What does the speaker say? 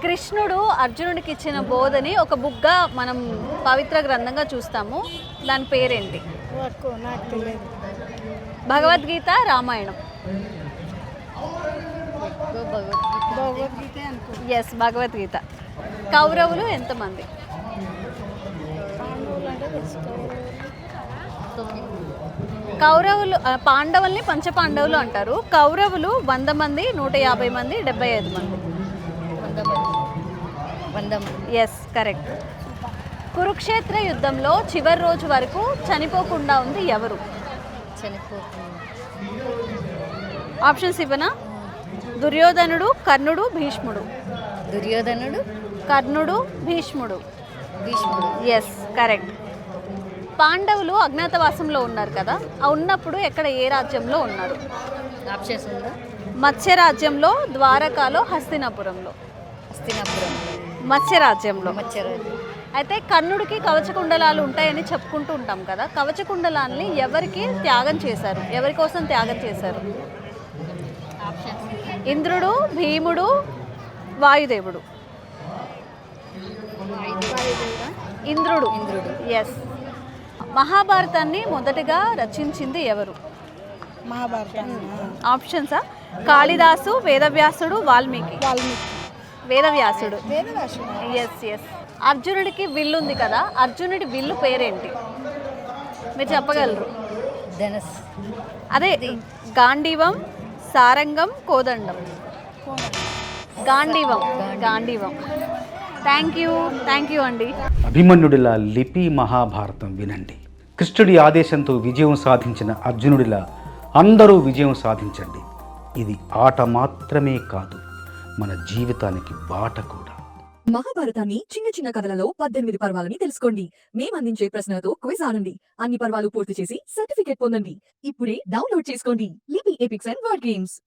కృష్ణుడు అర్జునుడికి ఇచ్చిన బోధని ఒక బుక్గా మనం పవిత్ర గ్రంథంగా చూస్తాము. దాని పేరేంటి? నాకు తెలియదు. భగవద్గీత, రామాయణం. భగవద్గీత అనుకో. ఎస్, భగవద్గీత. కౌరవులు ఎంతమంది? పాండవులు అంటే తెలుసుకోవాలి. కౌరవులు పాండవుల్ని పంచపాండవులు అంటారు. కౌరవులు 100 మంది, 150 మంది, 75 మంది. 100. Yes, correct. కురుక్షేత్ర యుద్ధంలో చివరి రోజు వరకు చనిపోకుండా ఉంది ఎవరు? ఆప్షన్స్ ఇవ్వనా? దుర్యోధనుడు, కర్ణుడు, భీష్ముడు. దుర్యోధనుడు, కర్ణుడు, భీష్ముడు. భీష్ముడు. Yes, correct. పాండవులు అజ్ఞాతవాసంలో ఉన్నారు కదా, ఆ ఉన్నప్పుడు ఎక్కడ, ఏ రాజ్యంలో ఉన్నారు? ఆప్షన్స్ ఉందా? మత్స్య రాజ్యంలో, ద్వారకాలో, హస్తినాపురంలో. హస్తినాపురం. మత్స్య రాజ్యంలో. మత్స్యరాజు. అయితే కర్ణుడికి కవచకుండలాలు ఉంటాయని చెప్పుకుంటూ ఉంటాం కదా, కవచకుండలాల్ని ఎవరికి త్యాగం చేశారు? ఎవరి కోసం త్యాగం చేశారు? ఆప్షన్స్. ఇంద్రుడు, భీముడు, వాయుదేవుడు. ఇంద్రుడు. ఇంద్రుడు. ఎస్. మహాభారతాన్ని మొదటగా రచించింది ఎవరు? మహాభారతం. ఆప్షన్సా? కాళిదాసు, వేదవ్యాసుడు, వాల్మీకి. వాల్మీకి. వేదవ్యాసుడు. వేదవ్యాసుడు. Yes yes. అర్జునుడికి విల్లు ఉంది కదా, అర్జునుడి విల్లు పేరేంటి? మీరు చెప్పగలరు? ధనస్. అదే, గాంధీవం, సారంగం, కోదండం. గాంధీవం. గాంధీవం. థ్యాంక్ యూ అండి. అభిమన్యుడిలా లిపి మహాభారతం వినండి. కృష్ణుడి ఆదేశంతో విజయం సాధించిన అర్జునుడిలా అందరూ విజయం సాధించండి. ఇది ఆట మాత్రమే కాదు, మన జీవితానికి బాట కూడా. మహాభారతాన్ని చిన్న చిన్న కథలలో 18 పర్వాలని తెలుసుకోండి. మేము అందించే ప్రశ్నలతో క్విజ్ ఆడండి. అన్ని పర్వాలు పూర్తి చేసి సర్టిఫికేట్ పొందండి. ఇప్పుడే డౌన్లోడ్ చేసుకోండి లిపి ఎపిక్స్ అండ్ వర్డ్ గేమ్స్.